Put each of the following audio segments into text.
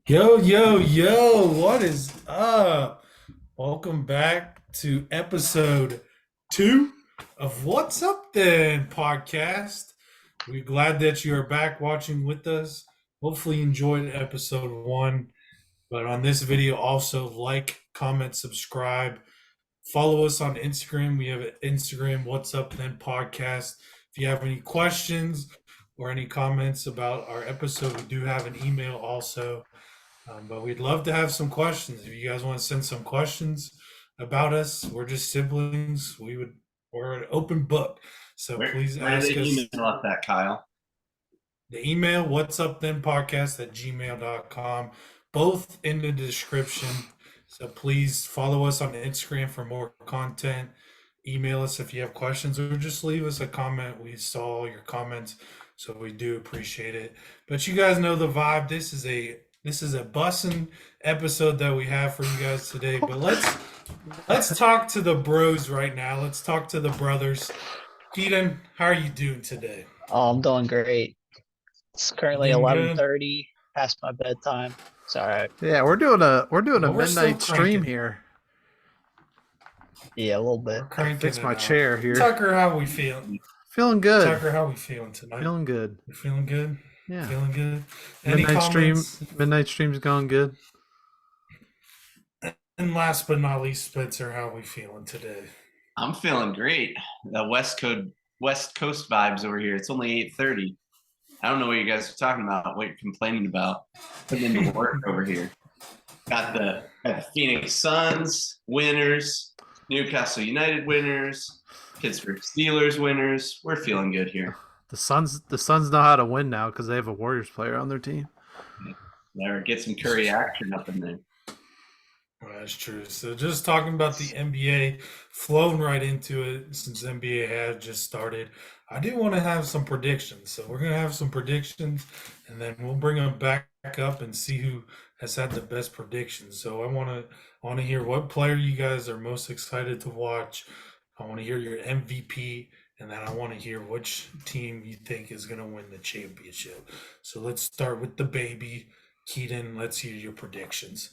Yo, yo, yo, what is up? Welcome back to episode 2 of What's Up Then podcast. We're glad that you are back watching with us. Hopefully, you enjoyed episode 1. But on this video, also like, comment, subscribe. Follow us on Instagram. We have an Instagram, What's Up Then podcast. If you have any questions or any comments about our episode, we do have an email also. But we'd love to have some questions. If you guys want to send some questions about us, we're just siblings. We're an open book. So please Where do ask they us. email us that, Kyle? The email, what's up then podcast at gmail.com, both in the description. So please follow us on Instagram for more content. Email us if you have questions or just leave us a comment. We saw all your comments, so we do appreciate it. But you guys know the vibe. This is a bussin' episode that we have for you guys today. But let's talk to the bros right now. Let's talk to the brothers. Keaton, how are you doing today? Oh, I'm doing great. It's You currently doing good? 11:30, past my bedtime. It's all right. Yeah, we're doing a Well, we're still midnight stream cranking. here. Yeah, a little bit. We're Gotta cranking fix it my out. chair here. Tucker, how we feeling? Feeling good. Tucker, how we feeling tonight? Feeling good. You feeling good? Yeah. Feeling good? Any Midnight stream. comments? Midnight stream's going good. And last but not least, Spencer, how we feeling today? I'm feeling great. The West Coast vibes over here. It's only 8:30. I don't know what you guys are talking about. What you're complaining about? Putting into work over here. Got the Phoenix Suns winners, Newcastle United winners, Pittsburgh Steelers winners. We're feeling good here. The Suns know how to win now because they have a Warriors player on their team. There, get some Curry action up in there. Well, that's true. So just talking about the NBA, flowing right into it since NBA had just started. I do want to have some predictions. So we're gonna have some predictions, and then we'll bring them back up and see who has had the best predictions. So I want to hear what player you guys are most excited to watch. I want to hear your MVP, and then I want to hear which team you think is gonna win the championship. So let's start with the baby, Keaton. Let's hear your predictions.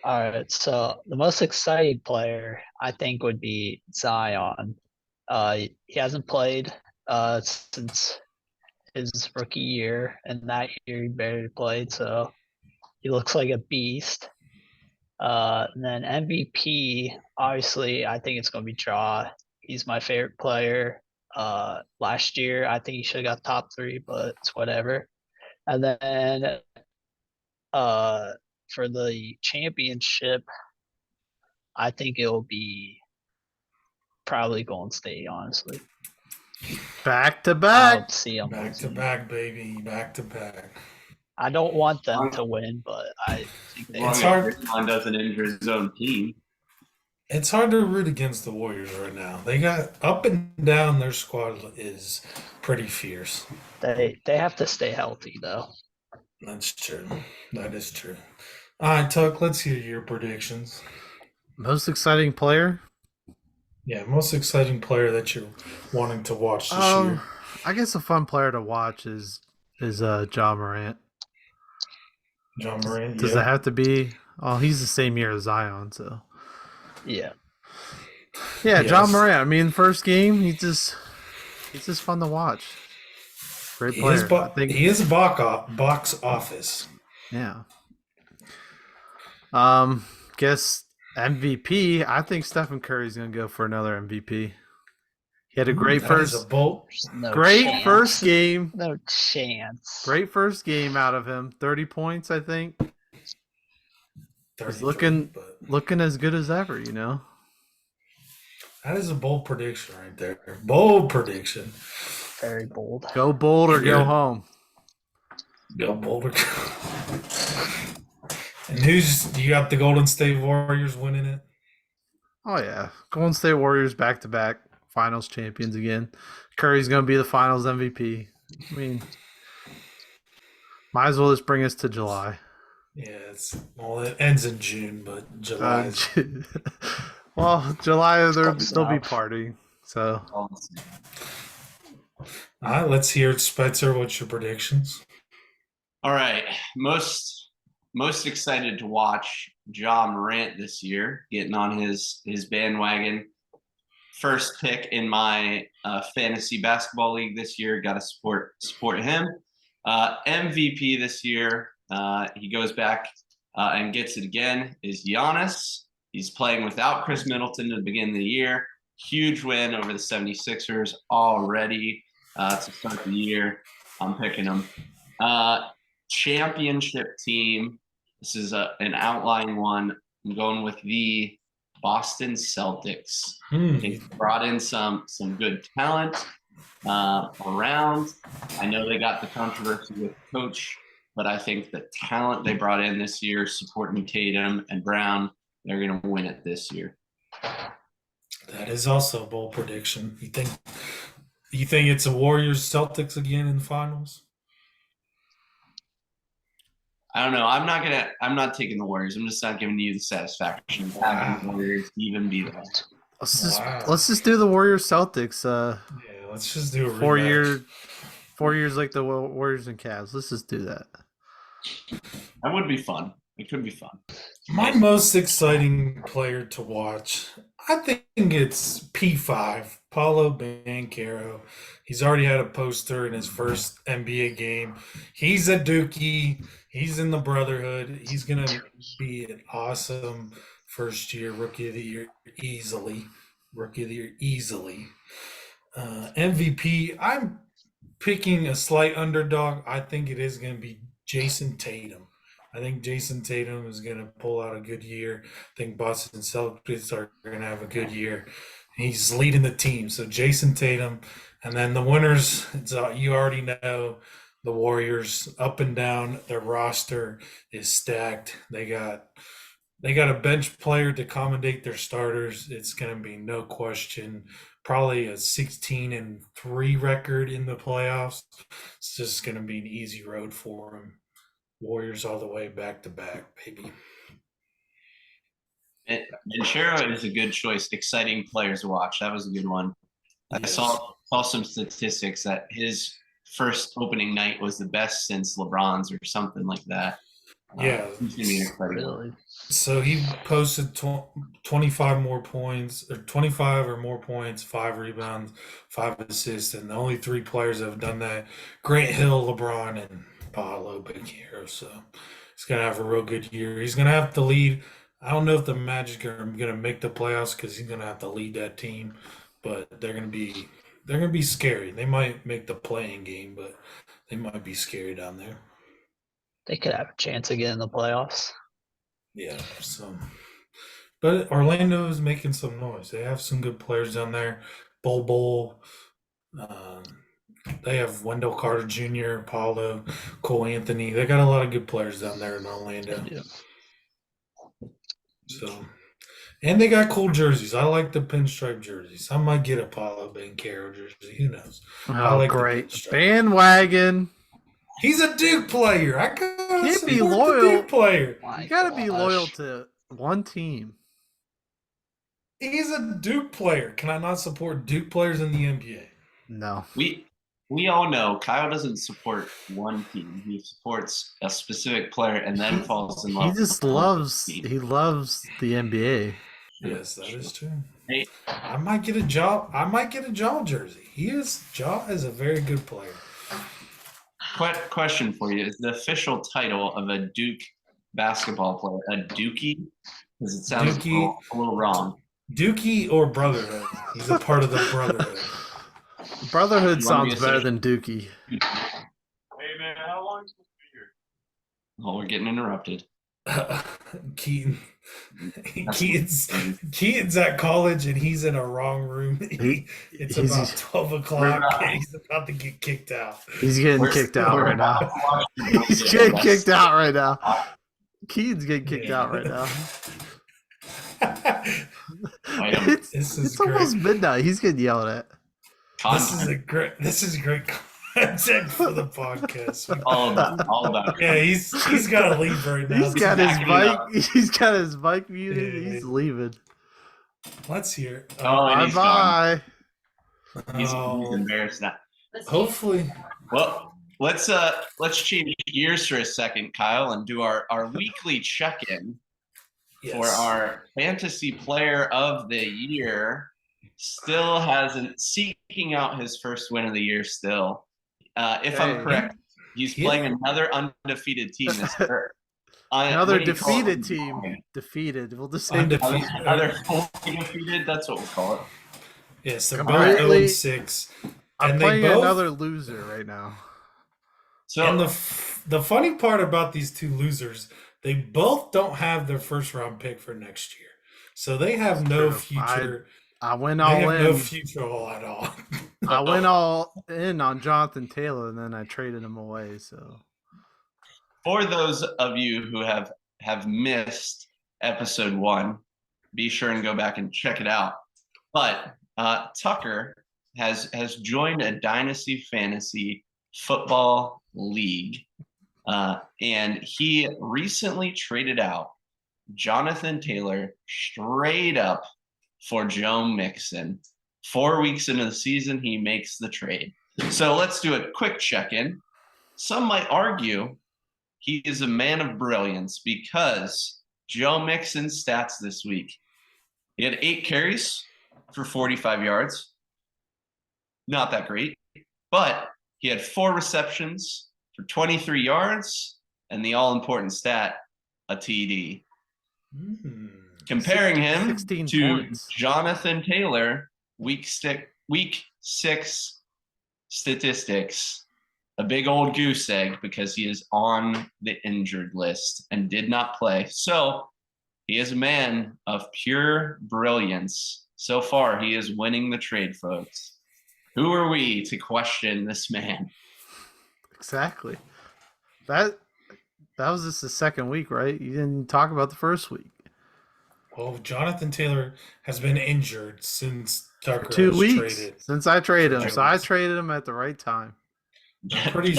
All right. So the most exciting player I think would be Zion. He hasn't played since his rookie year, and that year he barely played, so he looks like a beast. And then MVP, obviously, I think it's gonna be Draw. He's my favorite player. Last year I think he should have got top three, but it's whatever. And then uh for the championship, I think it'll be probably Golden State, honestly. Back to I back. don't see them Back to losing. back, baby. Back to back. I don't want them As to win, but I think they long It's as hard. Draymond doesn't injure his own team. It's hard to root against the Warriors right now. They got up and down. Their squad is pretty fierce. they have to stay healthy though. That's true. That is true. All right, Tuck. Let's hear your predictions. Most exciting player. Yeah, most exciting player that you're wanting to watch this Um, year. I guess a fun player to watch is John Morant. John Morant. Does it Yeah. have to be? Oh, he's the same year as Zion, so Yeah. yeah, John Yes. Morant. I mean, first game, he's just fun to watch. Great He is. player. I think. He is box office. Yeah. Guess MVP. I think Stephen Curry's gonna go for another MVP. He had a great That is a first, bold. There's no great chance. first game. No chance. Great first game out of him. 30 points, I think. 33, looking- but Looking as good as ever, you know. that is a bold prediction right there. Bold prediction. Very bold. Go bold or Yeah. go home. Go Boulder. And you got the Golden State Warriors winning it? Oh yeah, Golden State Warriors back to back Finals champions again. Curry's gonna be the Finals MVP. I mean, might as well just bring us to July. Yeah, it ends in June, but July. Well, July they'll Close still be enough. partying. So All right, let's hear it, Spencer. What's your predictions? All right, most most excited to watch Ja Morant this year, getting on his bandwagon. First pick in my fantasy basketball league this year. Got to support him. MVP this year, he goes back and gets it again, is Giannis. He's playing without Chris Middleton to begin the year. Huge win over the 76ers already to start the year. I'm picking him. Championship team. This is an outlying one. I'm going with the Boston Celtics. They brought in some good talent around. I know they got the controversy with the coach, but I think the talent they brought in this year, supporting Tatum and Brown, they're going to win it this year. That is also a bold prediction. You think it's a Warriors Celtics again in the finals? I don't know. I'm not taking the Warriors. I'm just not giving you the satisfaction of having the Warriors even be there. Let's just do the Warriors Celtics. Yeah, let's just do a 4 years like the Warriors and Cavs. Let's just do that. That would be fun. It could be fun. My most exciting player to watch, I think it's P5, Paulo Banchero. He's already had a poster in his first NBA game. He's a Dookie. He's in the Brotherhood. He's going to be an awesome first year Rookie of the Year easily. MVP, I'm picking a slight underdog. I think it is going to be Jason Tatum. I think Jason Tatum is going to pull out a good year. I think Boston Celtics are going to have a good year. He's leading the team. So Jason Tatum. And then the winners, you already know, the Warriors up and down. Their roster is stacked. They got a bench player to accommodate their starters. It's going to be no question. Probably a 16-3 record in the playoffs. It's just going to be an easy road for them. Warriors all the way back to back, baby. And Banchero is a good choice. Exciting players to watch. That was a good one. Yes. I saw some statistics that his first opening night was the best since LeBron's or something like that. Yeah. Really? So he posted 25 more points, or 25 or more points, 5 rebounds, 5 assists, and the only 3 players that have done that: Grant Hill, LeBron, and Paulo Banchero. So he's gonna have a real good year. He's gonna have to lead. I don't know if the Magic are gonna make the playoffs because he's gonna have to lead that team, but they're gonna be scary. They might make the playing game, but they might be scary down there. They could have a chance again in the playoffs. Yeah. So, but Orlando is making some noise. They have some good players down there. Bol. They have Wendell Carter Jr., Paulo, Cole Anthony. They got a lot of good players down there in Orlando. Yeah. So, and they got cool jerseys. I like the pinstripe jerseys. I might get a Paulo Banchero jersey. Who knows? Oh, like great. Bandwagon. He's a Duke player. I can't be loyal. Duke player. You gotta be loyal to one team. He's a Duke player. Can I not support Duke players in the NBA? No. We all know Kyle doesn't support one team. He supports a specific player and then falls in love. He just loves the NBA. Yes, that is true. Hey. I might get a Ja jersey. Ja is a very good player. Question for you: is the official title of a Duke basketball player a Dookie? Because it sounds a little wrong. Dookie or Brotherhood? He's a part of the Brotherhood. Brotherhood sounds better than Dookie. Hey man, how long is this be here? Oh, we're getting interrupted. Keaton's at college and he's in a wrong room. It's about 12 o'clock and he's about to get kicked out. He's getting kicked out right now. He's getting kicked out right now. Keaton's getting kicked out right now. It's almost midnight. He's getting yelled at. This is great content for the podcast. All about it. Yeah, he's got to leave right now. He's got his mic muted. Yeah. He's leaving. Let's hear. Bye. He's embarrassed now. Hopefully. Well, let's change gears for a second, Kyle, and do our weekly check-in for our fantasy player of the year. Still hasn't seeking out his first win of the year. Still, if I'm correct, he's playing another undefeated team this year. Another defeated team. Defeated. We'll just say Undefeated. Other fully defeated. That's what we'll call it. Yes, they're both Completely- 0-6. I'm And playing they both, another loser right now. So and the funny part about these two losers, they both don't have their first round pick for next year. So they have no True. future. I went They all have no in. future at all. I went all in on Jonathan Taylor, and then I traded him away. So for those of you who have missed episode 1, be sure and go back and check it out. But Tucker has joined a Dynasty Fantasy Football League, and he recently traded out Jonathan Taylor straight up for Joe Mixon. 4 weeks into the season, he makes the trade. So let's do a quick check-in. Some might argue he is a man of brilliance because Joe Mixon's stats this week. He had 8 carries for 45 yards. Not that great. But he had 4 receptions for 23 yards and the all-important stat, a TD. Comparing him 16 to points. Jonathan Taylor, week 6 statistics, a big old goose egg because he is on the injured list and did not play. So he is a man of pure brilliance. So far, he is winning the trade, folks. Who are we to question this man? exactly. That was just the second week, right? You didn't talk about the first week. Well, Jonathan Taylor has been injured since Tucker 2 was weeks traded. since I traded him. For So I 2 weeks. traded him at the right time. Pretty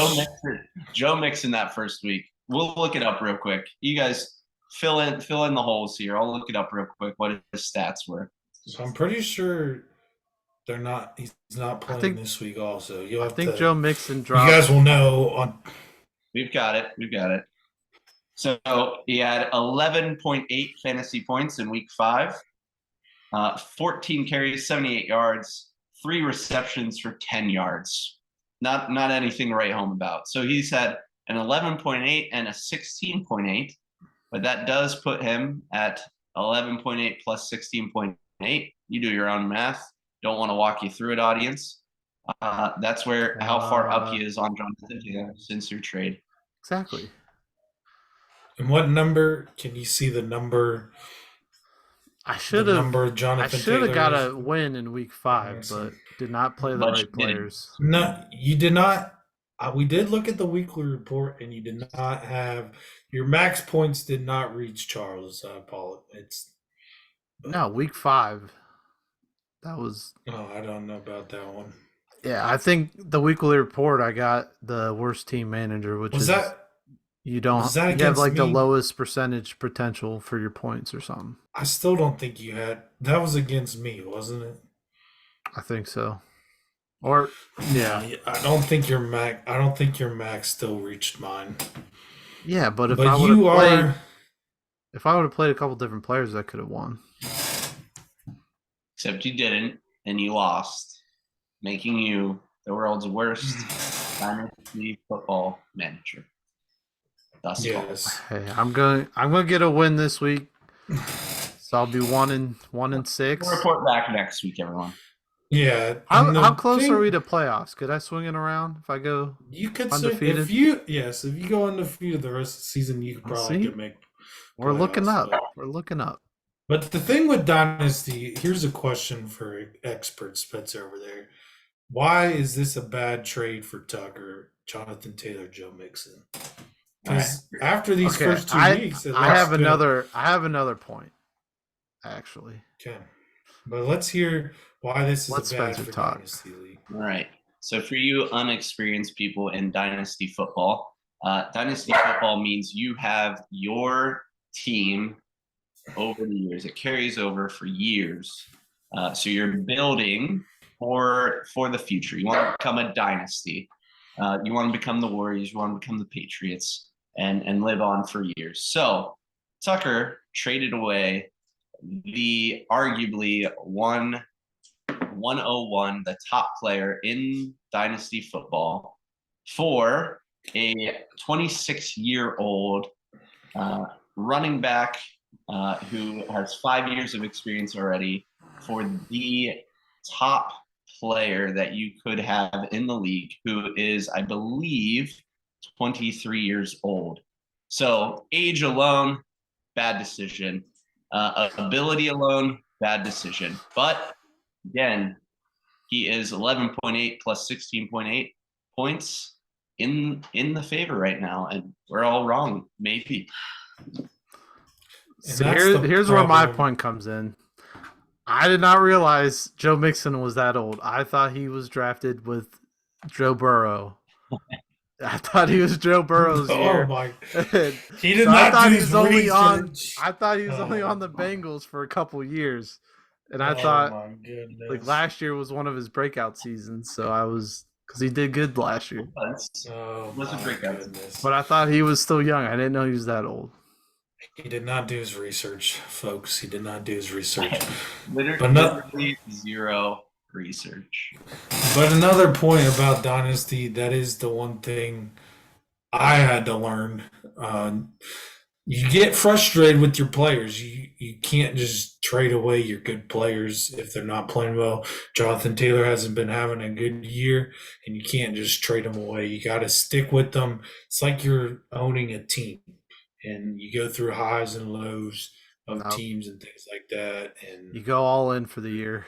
Joe Mixon that first week. We'll look it up real quick. You guys fill in the holes here. I'll look it up real quick what his stats were. So I'm pretty sure he's not playing think- this week also. I think Joe Mixon you dropped. guys will know on We've got it. So he had 11.8 fantasy points in week 5, 14 carries, 78 yards, 3 receptions for 10 yards. Not anything to write home about. So he's had an 11.8 and a 16.8, but that does put him at 11.8 plus 16.8. You do your own math. Don't want to walk you through it, audience. That's how far up he is on Jonathan Taylor since your trade. Exactly. And what number can you see the number? I The should have. number I Jonathan should have got Taylor a win in week 5, Yes. but did not play the But right you didn't. players. No, you did not. We did look at the weekly report, and you did not have your max points. Did not reach Charles. I apologize. No, week 5. That was. I don't know about that one. Yeah, I think the weekly report I got the worst team manager, which Was is that? you don't was that you have against like the me? lowest percentage potential for your points or something. I still don't think you had. That was against me, wasn't it? I think so. Or yeah. I don't think your max still reached mine. Yeah, but if But I would you have played are. if I would have played a couple different players, I could have won. Except you didn't, and you lost, making you the world's worst dynasty football manager. Thus far. Yes. Hey, I'm gonna get a win this week. So I'll be 1-6. We'll report back next week, everyone. Yeah. and the How close thing- are we to playoffs? Could I swing it around if I go? You could undefeated? if you go undefeated the rest of the season, you could probably See? could make. We're looking playoffs, up. but- We're looking up. But the thing with Dynasty, here's a question for expert Spencer over there. Why is this a bad trade for Tucker, Jonathan Taylor, Joe Mixon? Because after these Okay, first 2 weeks, it I looks have good. another point. Actually, Okay. But let's hear why this is Let bad Spencer for talk. Dynasty League. All right. So for you unexperienced people in dynasty football, dynasty football means you have your team over the years. It carries over for years. So you're building for the future. You want to become a dynasty. You want to become the Warriors. You want to become the Patriots and live on for years. So Tucker traded away the arguably 101, the top player in Dynasty football, for a 26-year-old running back who has 5 years of experience already, for the top player that you could have in the league, who is, I believe, 23 years old. So age alone, bad decision. Ability alone, bad decision. But again, he is 11.8 plus 16.8 points in the favor right now, and we're all wrong, maybe. So that's the here's where my problem. point comes in. I did not realize Joe Mixon was that old. I thought he was drafted with Joe Burrow. I thought he was Joe Burrow's year. Oh my! And He did so I not thought do he his was only on. research. I thought he was only Oh. on the Bengals for a couple years, and I Oh thought my goodness! like last year was one of his breakout seasons. So I was because he did good last year. Oh Was a my breakout. goodness! But I thought he was still young. I didn't know he was that old. He did not do his research, folks. He did not do his research. Literally zero research. But another point about Dynasty, that is the one thing I had to learn. You get frustrated with your players. You can't just trade away your good players if they're not playing well. Jonathan Taylor hasn't been having a good year, and you can't just trade them away. You got to stick with them. It's like you're owning a team, and you go through highs and lows of No. teams and things like that. And You go all in for the year.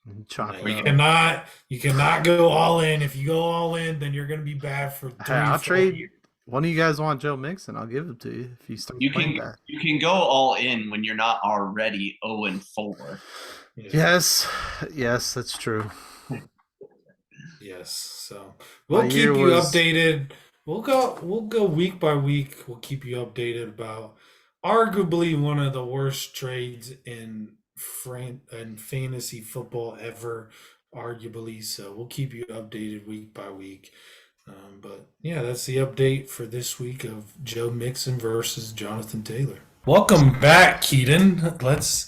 And chalk you it up. cannot go all in. If you go all in, then you're going to be bad for 3 Hey, I'll 4 trade. years. One of you guys want Joe Mixon? I'll give him to you if you start playing back. You can go all in when you're not already 0-4. Yes, that's true. Yes. So we'll My keep year you was- updated. We'll go week by week. We'll keep you updated about arguably one of the worst trades in fantasy football ever, arguably. So we'll keep you updated week by week. But yeah, that's the update for this week of Joe Mixon versus Jonathan Taylor. Welcome back, Keaton. Let's.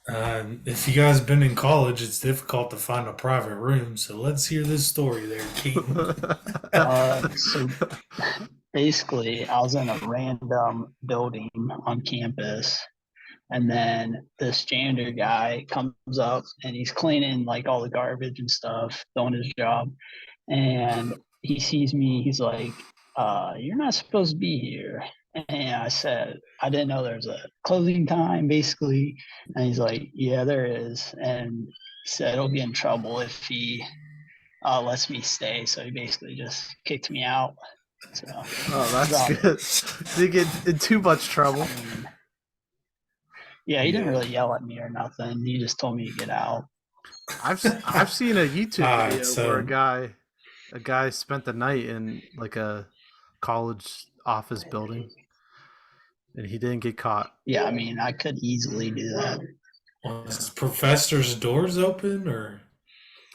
If you guys been in college, it's difficult to find a private room. So let's hear this story there, Keaton. So basically, I was in a random building on campus, and then this janitor guy comes up and he's cleaning like all the garbage and stuff, doing his job, and he sees me. He's like, "You're not supposed to be here." And I said, "I didn't know there's a closing time, basically." And he's like, "Yeah, there is." And he said he'll get in trouble if he lets me stay. So he basically just kicked me out. So Oh, that's about it. good. Did you get in too much trouble? I mean, yeah, he didn't really yell at me or nothing. He just told me to get out. I've seen a YouTube Alright, video so- where a guy spent the night in like a college office building, and he didn't get caught. Yeah, I mean, I could easily do that. Was professor's doors open or?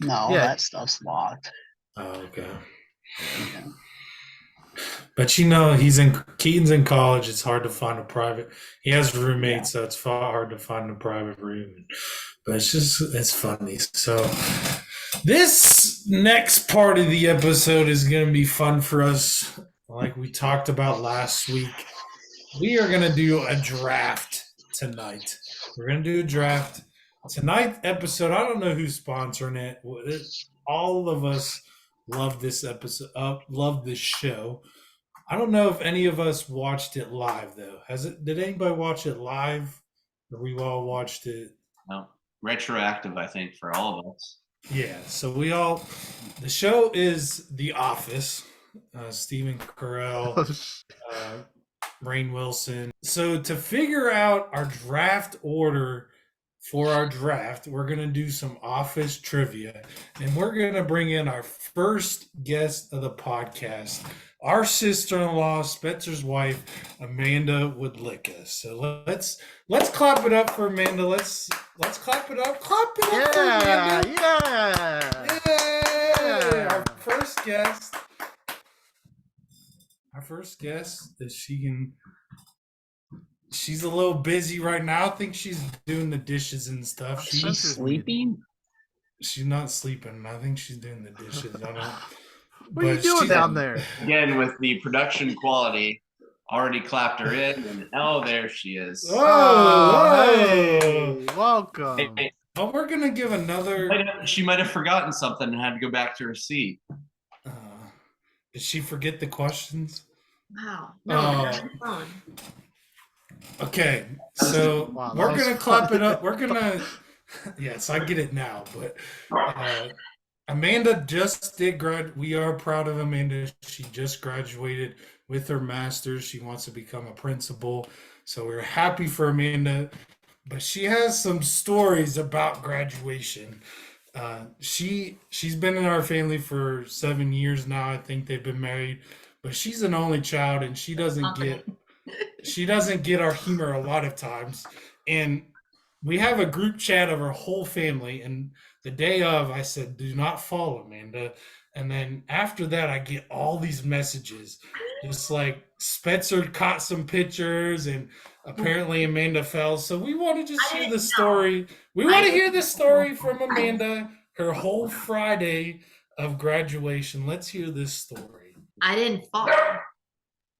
No, Yeah. that stuff's locked. Oh, okay. Yeah. But Keaton's in college. It's hard to find a private. He has roommates, so it's hard to find a private room. But it's funny. So this next part of the episode is going to be fun for us. Like we talked about last week, we are going to do a draft tonight. We're going to do a draft. Tonight's episode, I don't know who's sponsoring it. All of us love this episode, love this show. I don't know if any of us watched it live though. Did anybody watch it live? Or we all watched it? No. Retroactive, I think, for all of us. Yeah, so the show is The Office. Stephen Carell, Rainn Wilson. So to figure out our draft order for our draft, we're going to do some Office trivia. And we're going to bring in our first guest of the podcast, our sister-in-law, Spencer's wife, Amanda Woodlicka. So let's clap it up for Amanda. Let's clap it up. Clap it up for Amanda. Yeah. Yay! Our first guest. our first guest that she can. She's a little busy right now. I think she's doing the dishes and stuff. She's Spencer's sleeping. She's not sleeping. I think she's doing the dishes. I don't. What are you But doing she's- down there? Again, with the production quality, already clapped her in, and there she is. Oh, hey, welcome. Hey, Oh, we're gonna give another. she might have forgotten something and had to go back to her seat. Uh, did she forget the questions? Wow. No, Oh. that's on the phone. Okay, so Wow, that we're was gonna clap funny. it up. We're gonna. Yes, I get it now. But Amanda just did grad. We are proud of Amanda. She just graduated with her master's. She wants to become a principal. So we're happy for Amanda. But she has some stories about graduation. She's been in our family for 7 years now. I think they've been married, but she's an only child, and she doesn't get our humor a lot of times. And we have a group chat of our whole family. And the day of, I said, "Do not follow Amanda." And then after that, I get all these messages, just like Spencer caught some pictures, and apparently Amanda fell. So we want to just I hear didn't the know. story. We want I to hear didn't the story from Amanda, her whole Friday of graduation. Let's hear this story. I didn't fall.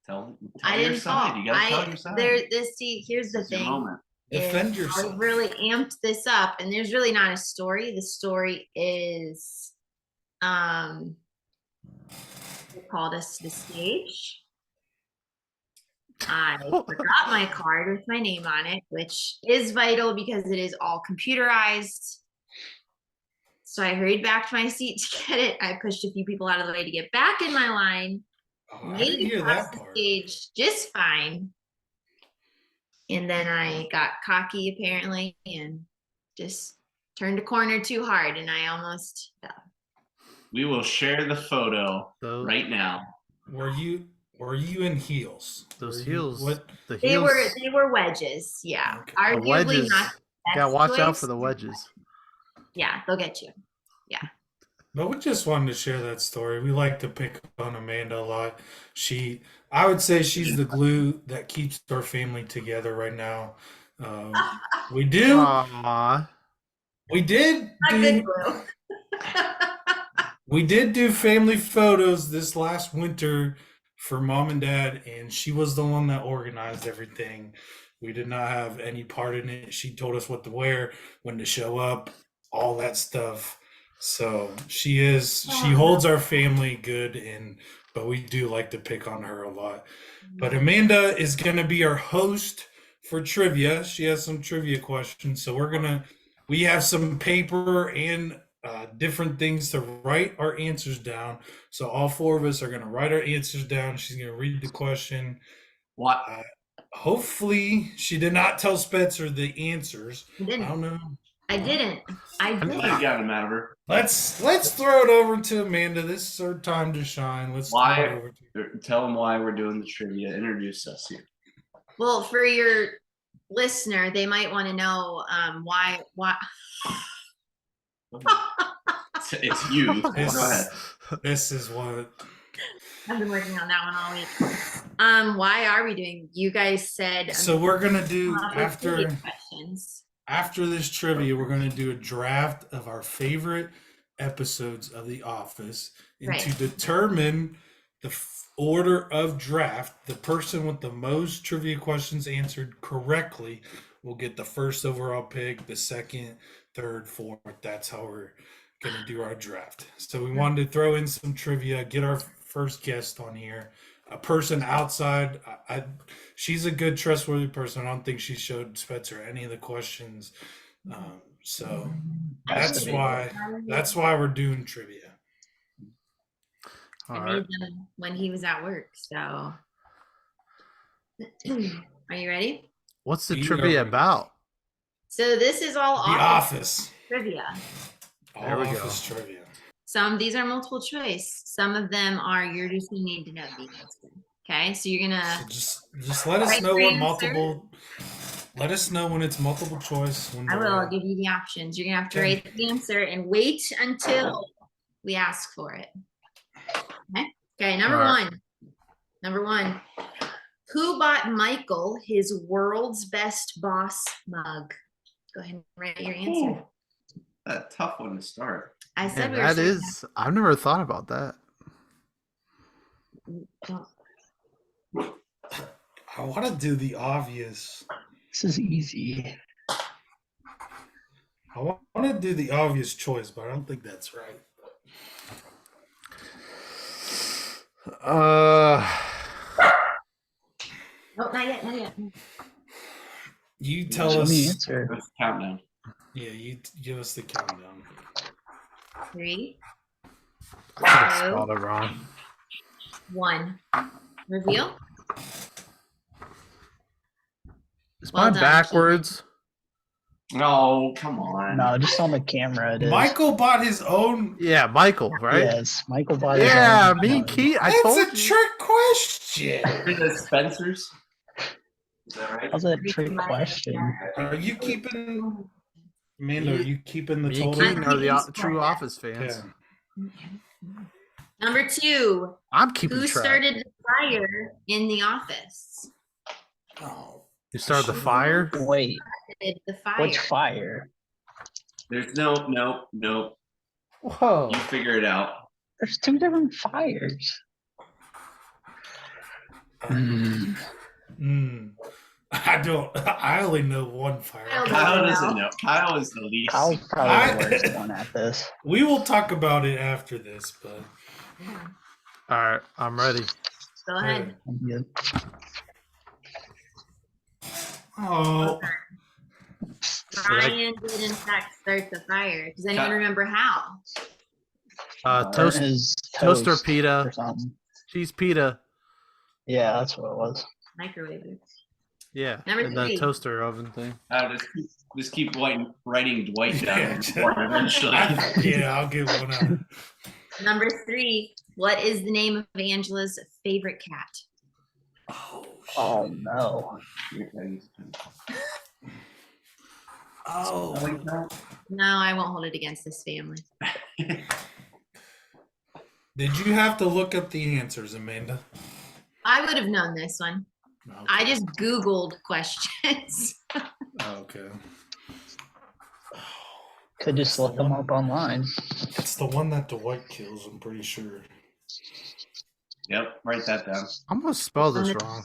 Tell I your didn't side. fall. You gotta tell your side. Here's the It's your thing. moment. Defend is yourself. I really amped this up, and there's really not a story. The story is, they called us to the stage. I forgot my card with my name on it, which is vital because it is all computerized. So I hurried back to my seat to get it. I pushed a few people out of the way to get back in my line. Oh, I Made didn't it hear across that the part. stage just fine. And then I got cocky apparently and just turned a corner too hard, and I almost fell. We will share the photo Those, right now. Were you in heels? those Were you- heels. what? The They heels. were wedges, yeah. Okay. The Arguably wedges. not the Gotta best watch out choice. for the wedges. Yeah, they'll get you. But we just wanted to share that story. We like to pick on Amanda a lot. I would say she's the glue that keeps our family together right now. We do. Aww. We did Not good do. glue. We did do family photos this last winter for mom and dad, and she was the one that organized everything. We did not have any part in it. She told us what to wear, when to show up, all that stuff. So she holds our family good, but we do like to pick on her a lot. But Amanda is going to be our host for trivia. She has some trivia questions, so we have some paper and different things to write our answers down. So all four of us are going to write our answers down. She's going to read the question. What? Hopefully, she did not tell Spencer the answers. I I didn't. don't know. I didn't. I I didn't. got him out of her. Let's throw it over to Amanda. This is her time to shine. Let's throw it over to Tell them why we're doing the trivia. Introduce us here. Well, for your listener, they might want to know why. It's you. Go ahead. This is what. I've been working on that one all week. Why are we doing? You guys said So we're gonna do come up with trivia after questions. this trivia. We're gonna do a draft of our favorite episodes of The Office, and Right. to determine the order of draft, the person with the most trivia questions answered correctly will get the first overall pick. The second, third, fourth. That's how we're gonna do our draft. So we wanted to throw in some trivia, get our first guest on here, a person outside. She's a good, trustworthy person. I don't think she showed Spencer any of the questions. So that's why we're doing trivia. I All made right. them when he was at work. So, are you ready? What's the We trivia are- about? So this is all The office Office. trivia. There we go. Office trivia. Some of these are multiple choice. Some of them are you're just gonna need to know the answer. Okay, so you're So gonna just let us Right know what answer? multiple. Let us know when it's multiple choice. I will I'll give you the options. You're gonna have to write the answer and wait until we ask for it. Okay, number All right. one. Number 1. Who bought Michael his world's best boss mug? Go ahead and write your answer. A tough one to start. I said And we were that starting is, I've never thought about that. out- I want to do the obvious. This is easy. I want to do the obvious choice, but I don't think that's right. Oh, not yet, not yet. You tell Show us. me the answer. Let's countdown. Yeah, you give us the countdown. 3, I think I spelled it wrong. 1. Reveal. Is Well mine done, backwards? Oh, come on. No, just on the camera it is. Michael bought his own. Yeah, Michael, right? Yes, Michael bought his Yeah, own me and mug. Keith. I It's told a you. trick question. Is it Spencer's? Is that right? That was a trick question. Are you keeping, Amanda? Are you keeping the Me and total? Keaton are the Keaton's true correct. Office fans. Okay. Number 2. I'm keeping Who track. started the fire in the office? Oh, You started the fire? Wait, Did the fire? which fire? There's no. Whoa. You figure it out. There's 2 different fires. Hmm. I don't. I only know one fire. I don't Kyle doesn't know. Kyle is the least. Kyle's probably the worst one at this. We will talk about it after this, but Yeah. All right, I'm ready. Go ahead. I'm good. oh, Ryan did in fact start the fire. Does anyone Cut. remember how? Toast, His toaster toast pita, or something. cheese pita. Yeah, that's what it was. Microwave it. Yeah, Number and the 3. toaster oven thing. Just keep writing Dwight down Yeah. eventually. yeah, I'll give one out. Number 3. What is the name of Angela's favorite cat? Oh no. Oh, No, I won't hold it against this family. did you have to look up the answers, Amanda? I would have known this one. Okay. I just Googled questions. Okay. Could just look them up online. It's the one that Dwight kills. I'm pretty sure. Yep, write that down. I'm gonna spell this wrong.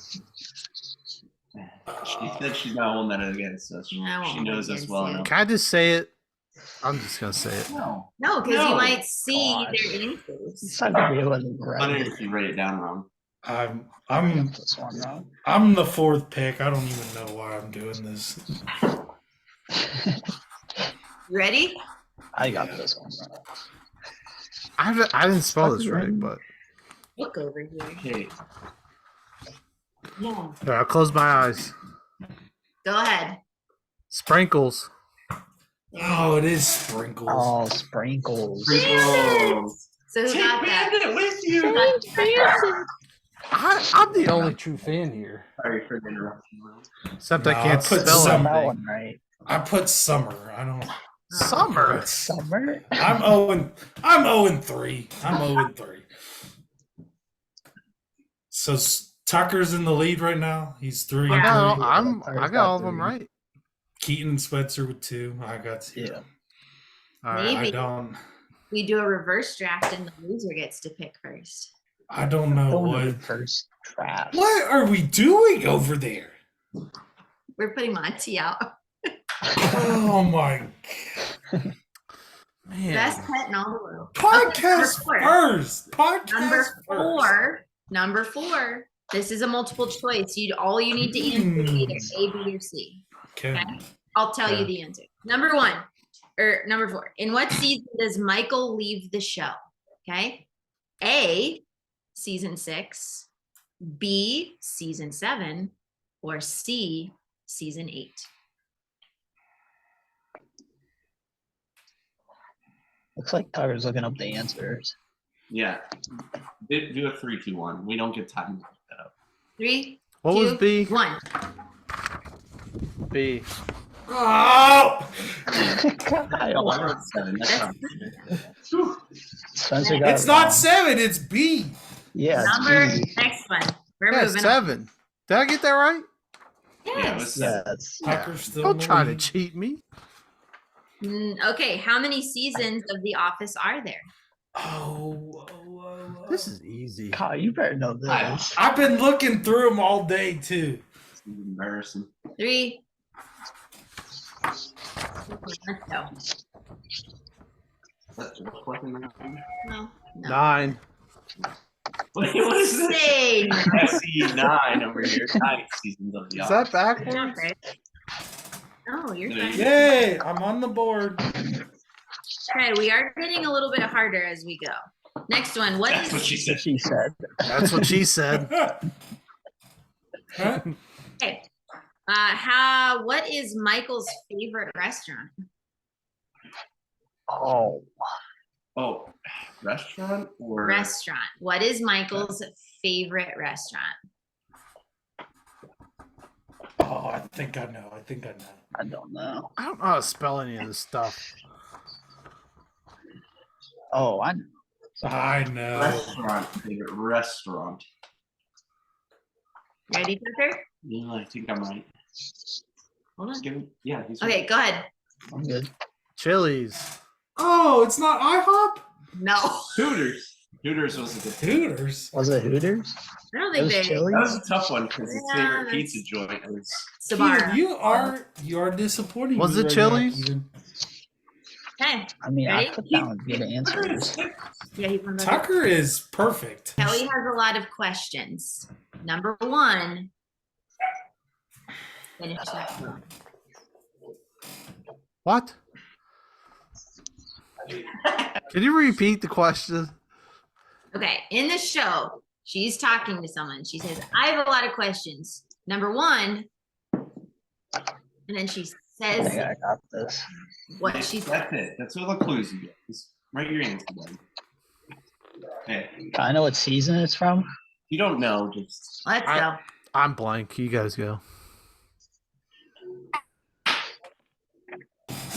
She said she's not holding that against us. No, I won't She hold it knows us against well you. enough. Can I just say it? I'm just gonna say it. No. No, because No. you might see God. their answers. It's not gonna be able to I wonder write if you write it down wrong. I'm this one wrong. I'm the 4th pick. I don't even know why I'm doing this. You ready? I got this one wrong. I didn't spell this right, but Look over here. Okay. Yeah. all right, I'll close my eyes. Go ahead. Sprinkles. Oh, it is sprinkles. Oh, sprinkles. Sprinkles. So who got that? it with you. I'm the only true fan here. Sorry for the interruption. Except No, I can't I put spell some- That anything. one right. I put summer. I don't. Summer. Summer. I'm 0 I'm 0-3. I'm 0-3. So Tucker's in the lead right now. He's 3. Yeah. No, Yeah, I got all of them right. Keaton and Spencer with 2. I got 2. Yeah. All right. Maybe. I don't. We do a reverse draft and the loser gets to pick first. I don't know Going to what. the first draft. What are we doing over there? We're putting Monty out. Oh my Man. Best pet in all the world. Podcast Okay, first. Podcast Number first. 4. Number 4. This is a multiple choice. All you need to answer is either A, B, or C. Okay. Okay. I'll tell you the answer. Number 4. In what season does Michael leave the show? Okay. A, season 6, B, season 7, or C, season 8. Looks like Tyler's looking up the answers. Yeah. Do a 3, 2, 1. We don't get time to look that up. 3, What 2, was B? 1. B. Oh! Kyle. I wrote 7. That's not Spencer got It's it not wrong. 7. It's B. Yeah, it's Number B. next one. We're Yeah, moving on. 7. Did I get that right? Yeah, it was Yeah, 7. it's Tucker's still Don't in the try to lead. cheat me. Okay, how many seasons of The Office are there? This is easy. Kyle, you better know I- this. I've been looking through them all day too. It's embarrassing. 3. Let's go. No. 9. What is this? Insane. I see 9 over here. 9 seasons of The Is Office. that backwards? Okay. Oh, you're No, fine. you- Yay! I'm on the board. Okay, we are getting a little bit harder as we go. Next one. What That's what is she said. She said. That's what she said. Huh? okay? What is Michael's favorite restaurant? Oh, Oh, restaurant or Restaurant. What is Michael's favorite restaurant? Oh, I think I know. I don't know. I don't know how to spell any of this stuff. Oh, I know. I know. restaurant? Favorite restaurant. Ready, Tucker? Yeah, I think I'm right. Hold on. Just give him. Yeah. He's Okay, right. go ahead. I'm good. Chili's. Oh, it's not IHOP? No. Hooters. Hooters was a good. Hooters. Was it Hooters? I don't It think was they. Chili's? That was a tough one because his Yeah, favorite that's- pizza joint was. Sabara. Keegan, you are disappointing. Was me it right Chili's? now, Keegan. Okay. I mean, Ready? I put down good answers. Yeah, he won. Tucker is perfect. Kelly has a lot of questions. Number 1. Finish that one. What? Can you repeat the question? Okay, in the show, she's talking to someone. She says, I have a lot of questions. Number 1, and then she I think says I got this. what she said. That's it. That's all the clues you get. Just write your answer down. Okay. I know what season it's from. You don't know, just Let's go. I'm blank. You guys go.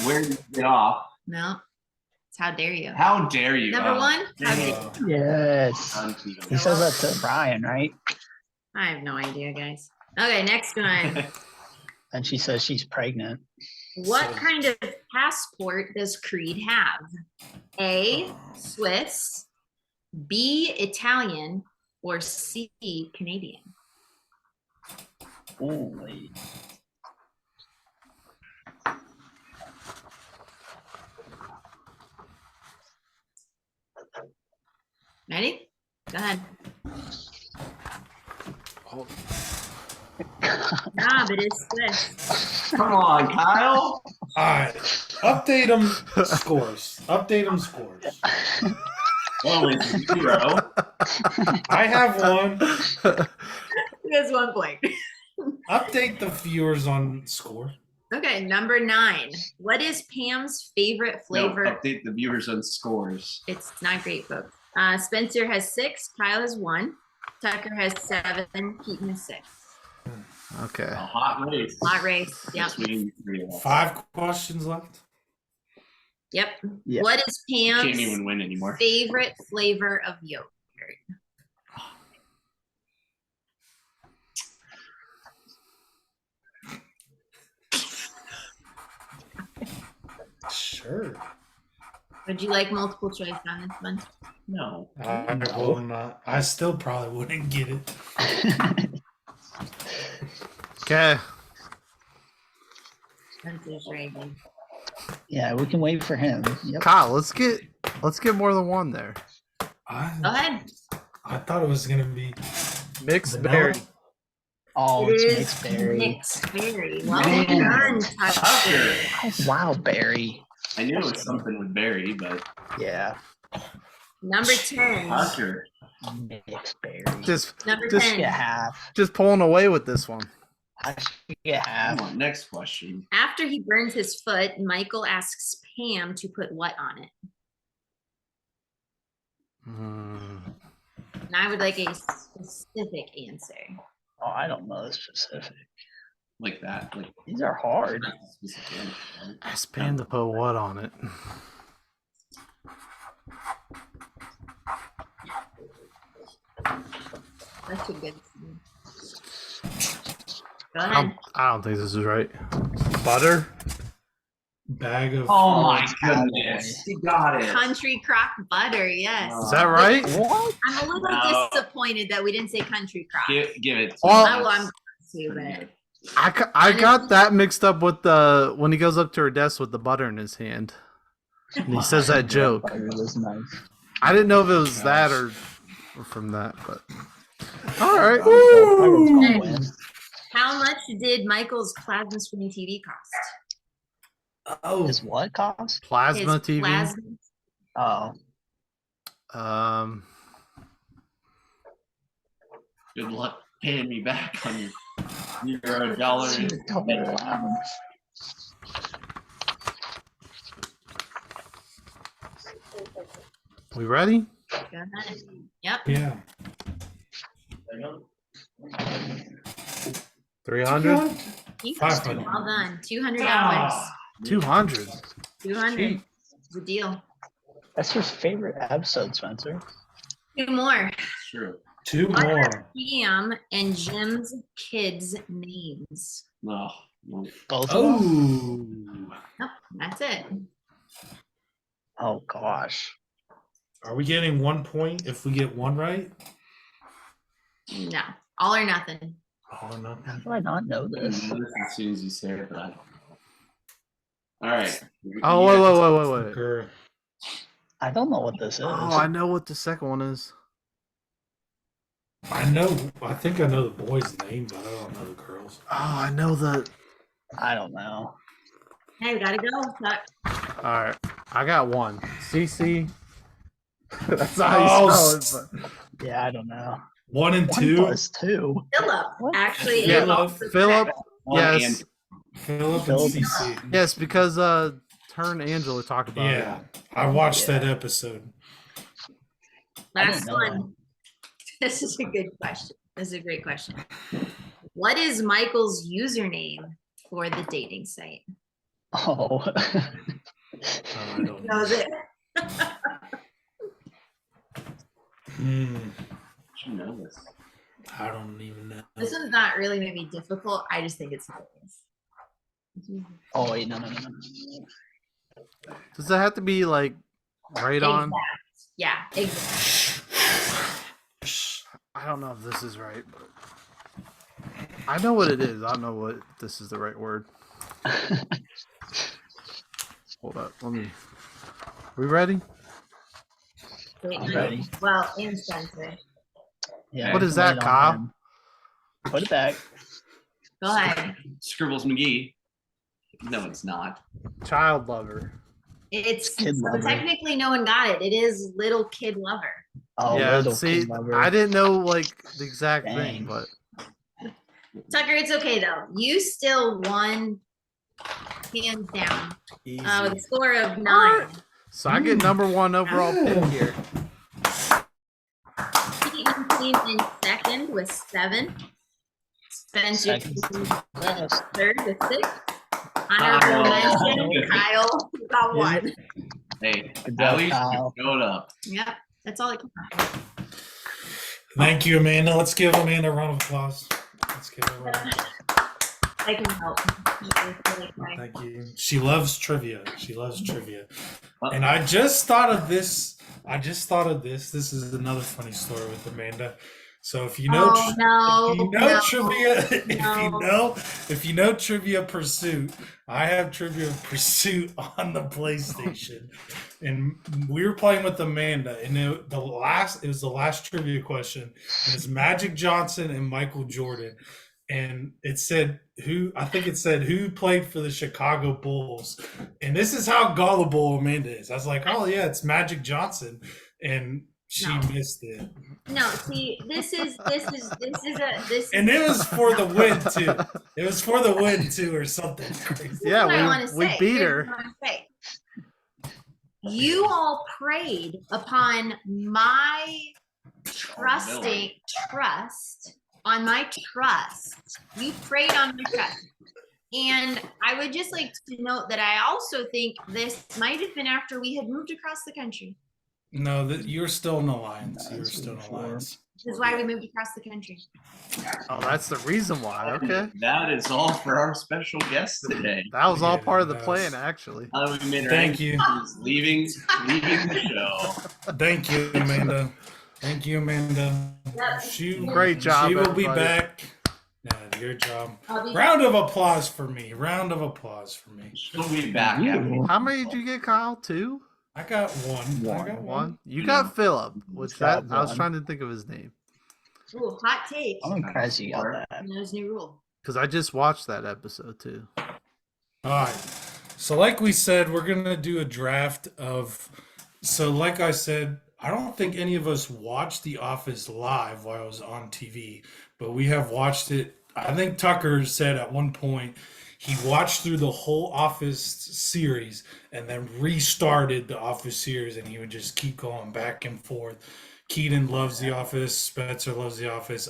where you get off. No. It's how dare you. How dare you? Number Oh, 1, how dang dare it. you. Yes. Unbeatable. He says that to Brian, right? I have no idea, guys. Okay, next one. And she says she's pregnant. What kind of passport does Creed have? A, Swiss, B, Italian, or C, Canadian? Holy. Ready? Go ahead. Ah, but it's Swiss. Come on, Kyle. All right. Update them scores. Update them scores. Oh, it's 0. I have one. That's 1 point. Update the viewers on score. Okay, number 9. What is Pam's favorite No, flavor? update the viewers on scores. It's not great, folks. Spencer has 6, Kyle has 1, Tucker has 7, Keaton has 6. Okay. A hot race. Hot race. Yep. Between 3 of us. 5 questions left. Yep. Yeah. What is Can't Pam's even win anymore. favorite flavor of yogurt? Sure. Would you like multiple choice on this one? No. I will not. I still probably wouldn't get it. Okay. Spencer's ready. Yeah, we can wait for him. Yep. Kyle, let's get more than one there. Go ahead. I thought it was gonna be Mixed Vanilla? berry. Oh, It it's is mixed berry. mixed berry. Well Man. done, Tucker. Tucker. Wow, berry. I knew it was something with Barry, but Yeah, Number 10. Tucker. mixed berry. Number just 10. Get half. just pulling away with this one. I should get half. Come on, next question. After he burns his foot, Michael asks Pam to put what on it? And I would like a specific answer. Oh, I don't know the specific. Like that. Like These are hard. specific. Ask Pam to put what on it? That's a good one. Go ahead. I don't think this is right. Butter? Bag of. Oh my cowboy. goodness. He got it. Country crock butter, yes. Is that right? What? I'm a little No. disappointed that we didn't say country crock. Give it to Well- him. I'm That's too, pretty but good. I got that mixed up with the when he goes up to her desk with the butter in his hand. And he says that joke. Butter was nice. I didn't know if it was that or from that, but all right. Pirates gonna win. how much did Michael's plasma screen TV cost? Oh, His what cost? Plasma His TV. plasma- Oh, Good luck paying me back on your $1. We ready? Go ahead. Yep. yeah. 300? You 500. Well done. $200. Ah. 200. 200. It's a deal. that's your favorite episode, Spencer. 2 more. True. 2 What more. are Cam and Jim's kids' names? No. No. Both of them? Oh. Yep, that's it. Oh gosh. Are we getting 1 point if we get one right? No. All or nothing. Oh, no. How do I not know I this? know this as soon as you say it, but I don't. All right. Oh, wait. Girl. I don't know what this is. Oh, I know what the second one is. I know. I think I know the boy's name, but I don't know the girl's. Oh, I know the. I don't know. Hey, we gotta go. All right, I got one. CC. That's not Oh, how you spell it. But... Yeah, I don't know. 1 and 1 2. plus 2. Philip. What? Actually, Yeah, is also Philip. correct. Yes, Philip and Philip. CC. yes, because her and Angela talk about Yeah, it. I watched Yeah. that episode. I didn't Last know one. This is a good question. This is a great question. What is Michael's username for the dating site? Oh. Oh, I don't know. Knows it. You know this. I don't even know. This one's not really maybe difficult. I just think it's hilarious. Oh wait, no. Does that have to be like right on? Exact. Yeah, exactly. I don't know if this is right, but I know what it is. I don't know what this is the right word. Hold up, let me. We ready? Wait, I'm ready. Well, and Spencer. Yeah. What is wait that, on Kyle? him. Put it back. Go ahead. Scribbles McGee. No, it's not. Child lover. It's Kid so lover. technically no one got it. It is little kid lover. Oh, yeah, little see, kid lover. I didn't know like the exact Dang. thing, but Tucker, it's okay though. You still won hands down easy. with a score of 9. So I get number 1 overall pick here. Keaton came in second with 7. Spencer Second. came Yes. third with 6. Honorable Oh. mention, Kyle got 1. Hey, Good at job, least Kyle. you showed up. Yep, that's all it counts. Thank you, Amanda. Let's give Amanda a round of applause. Let's give her a round of applause. I can help. Thank you. She loves trivia. She loves trivia. And I just thought of this. This is another funny story with Amanda. So if you know, Oh, no, if you know no, trivia, no. if you know Trivia Pursuit, I have Trivia Pursuit on the PlayStation, and we were playing with Amanda, and it was the last trivia question, and it's Magic Johnson and Michael Jordan, and it said who played for the Chicago Bulls, and this is how gullible Amanda is. I was like, oh yeah, it's Magic Johnson, and she No. missed it. No, see, this is And it was for the win too. It was for the win too, or something crazy. Yeah, what I wanna we say. beat Here's her. what I wanna say. You all preyed upon my trust on my trust. You preyed on my trust. And I would just like to note that I also think this might have been after we had moved across the country. No, that you're still in Alliance. You're still in Sure. Alliance. This is why we moved across the country. Oh, that's the reason why. Okay. That is all for our special guest today. That was all Yeah, part of the that plan, was- actually. Now that we made her Thank angry, you. she's leaving the show. Thank you, Amanda. Thank you, Amanda. Yep. She, Great job, She will be everybody. back. Yeah, your job. I'll be Round of applause for me. Round of applause for me. She'll be back after You. How many did you get, Kyle? 2? I got one. I got 1? You Yeah. got Philip. Which that got I was one. trying to think of his name Ooh, hot take. I'm impressed you got that. There's new rule. because I just watched that episode too. All right. So, like we said, we're gonna do a draft of. So, like I said, I don't think any of us watched The Office live while it was on TV, but we have watched it. I think Tucker said at one point he watched through the whole Office series and then restarted the Office series, and he would just keep going back and forth. Keaton loves The Office. Spencer loves The Office.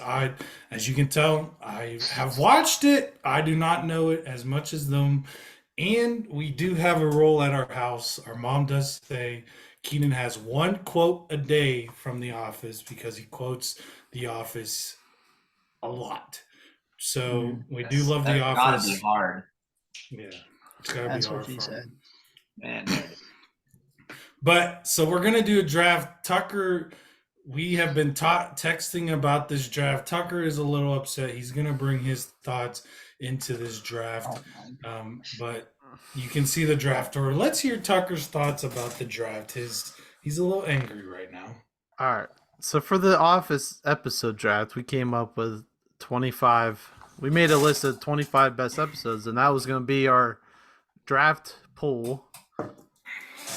As you can tell, I have watched it. I do not know it as much as them. And we do have a rule at our house. Our mom does say Keenan has one quote a day from The Office because he quotes The Office a lot. So we do love The That's gotta Office. be hard, Yeah, it's gotta That's be hard what she for said. him. man. But so we're gonna do a draft. Tucker, we have been texting about this draft. Tucker is a little upset. He's gonna bring his thoughts into this draft. Oh, But you can see the draft order. Let's hear Tucker's thoughts about the draft. He's a little angry right now. All right. So for the Office episode draft, we came up with 25. We made a list of 25 best episodes, and that was going to be our draft pool,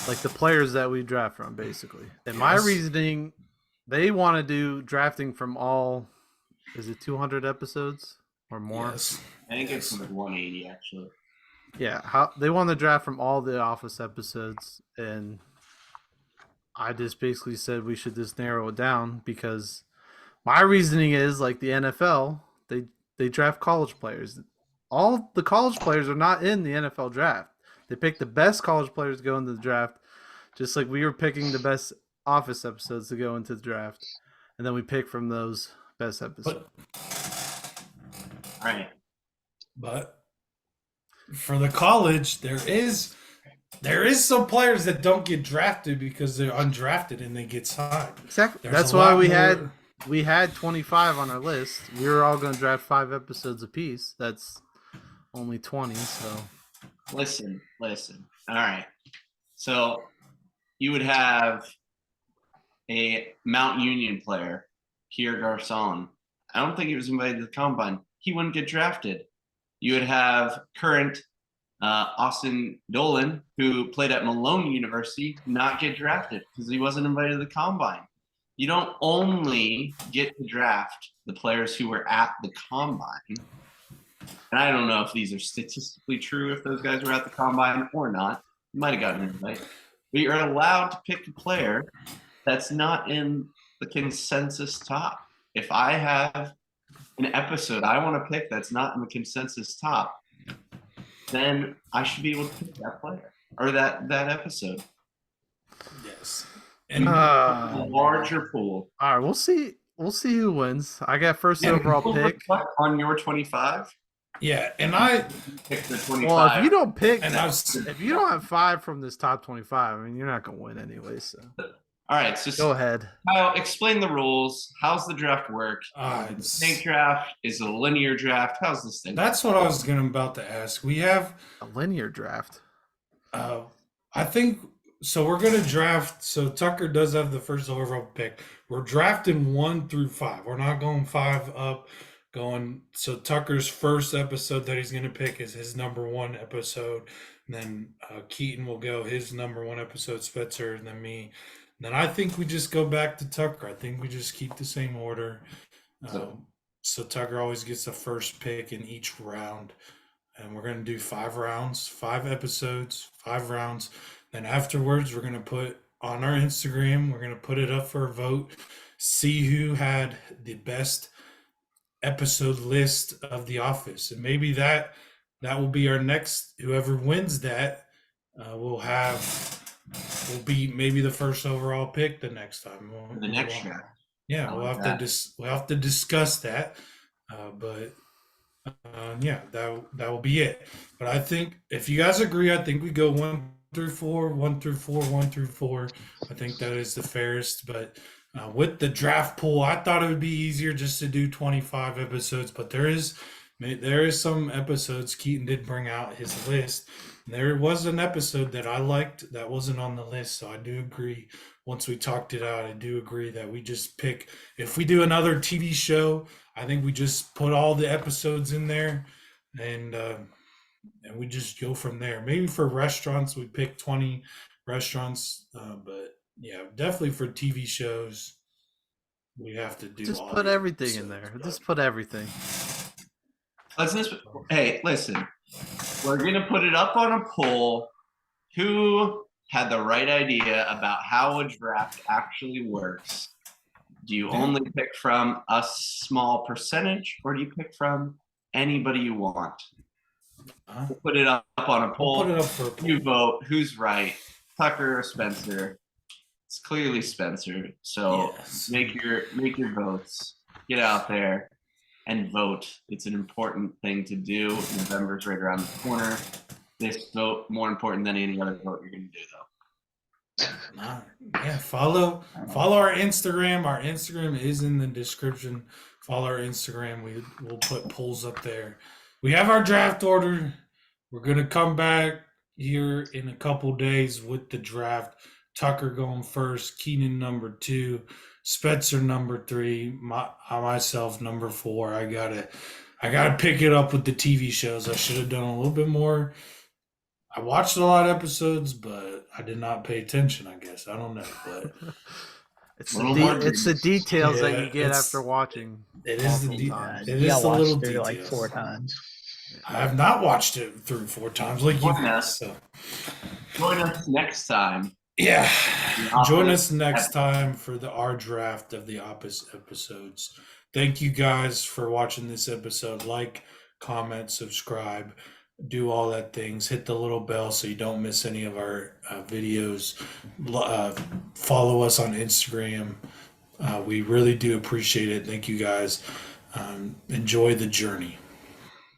like the players that we draft from, basically. And my Yes. reasoning, they want to do drafting from all, is it 200 episodes or more? Yes. I think it's like 180 actually. Yeah, they want to draft from all the Office episodes, and I just basically said we should just narrow it down because my reasoning is like the NFL, they draft college players. All the college players are not in the NFL draft. They pick the best college players to go into the draft, just like we were picking the best Office episodes to go into the draft, and then we pick from those best episodes. All right. But for the college, there is some players that don't get drafted because they're undrafted and they get signed. Exactly. There's That's a why lot more- we had 25 on our list. We were all going to draft 5 episodes apiece. That's only 20. So Listen. All right. So you would have a Mount Union player, Kier Garcon. I don't think he was invited to the combine. He wouldn't get drafted. You would have current Austin Dolan, who played at Malone University, not get drafted because he wasn't invited to the combine. You don't only get to draft the players who were at the combine. And I don't know if these are statistically true, if those guys were at the combine or not. You might have gotten an invite. But you're allowed to pick a player that's not in the consensus top. If I have an episode I want to pick that's not in the consensus top, then I should be able to pick that player or that episode. Yes. And A larger pool. all right, we'll see who wins. I got first overall pick. On your 25, yeah, and I pick the 25. Well, if you don't pick, and I was if you don't have 5 from this top 25, I mean, you're not going to win anyway. So All right, so go ahead. Kyle, explain the rules. How's the draft work? uh, Is it a snake draft? Is it a linear draft? How's this thing? that's what I was about to ask. We have A linear draft. I think so. We're going to draft. So Tucker does have the first overall pick. We're drafting 1 through 5. We're not going 5 up. So Tucker's first episode that he's going to pick is his number 1 episode. And then Keaton will go his number 1 episode, Spencer, and then me. And then I think we just go back to Tucker. I think we just keep the same order. So Tucker always gets the first pick in each round. And we're going to do 5 rounds, 5 episodes, 5 rounds. Then afterwards, we're going to put on our Instagram, we're going to put it up for a vote, see who had the best episode list of The Office. And maybe that will be our next, whoever wins that will be maybe the first overall pick the next time. The next draft. Yeah, I we'll like have that. we'll have to discuss that. But yeah, that will be it. But I think if you guys agree, I think we go 1 through 4, 1 through 4, 1 through 4. I think that is the fairest. But with the draft pool, I thought it would be easier just to do 25 episodes. But there is some episodes Keaton did bring out his list. There was an episode that I liked that wasn't on the list, so I do agree. Once we talked it out, I do agree that we just pick. If we do another TV show, I think we just put all the episodes in there, and we just go from there. Maybe for restaurants, we pick 20 restaurants, but yeah, definitely for TV shows, we have to do Just all put the everything in episodes. there. But Just put everything. Hey, listen. We're gonna put it up on a poll. Who had the right idea about how a draft actually works? Do you only pick from a small percentage, or do you pick from anybody you want? We'll put it up on a I'll poll. put it up for a poll. You vote. Who's right, Tucker or Spencer? It's clearly Spencer. So Yes. make your votes. Get out there and vote. It's an important thing to do. November's right around the corner. This vote more important than any other vote you're going to do, though. Yeah, follow our Instagram. Our Instagram is in the description. Follow our Instagram. We'll put polls up there. We have our draft order. We're gonna come back here in a couple days with the draft. Tucker going first, Keenan number 2, Spencer number 3, myself number 4. I gotta pick it up with the TV shows. I should have done a little bit more. I watched a lot of episodes, but I did not pay attention, I guess. I don't know, but It's Little more it's the details that Yeah, you get it's- after watching. it is the multiple de- times. it You is gotta the watch little through like details. 4 times. I have not watched it through 4 times like you Why not? guys. So Join us next time. yeah, The join opposite us next time for our draft of the opposite episodes. Thank you guys for watching this episode. Like, comment, subscribe, do all that things. Hit the little bell so you don't miss any of our videos. Follow us on Instagram. We really do appreciate it. Thank you guys. Enjoy the journey.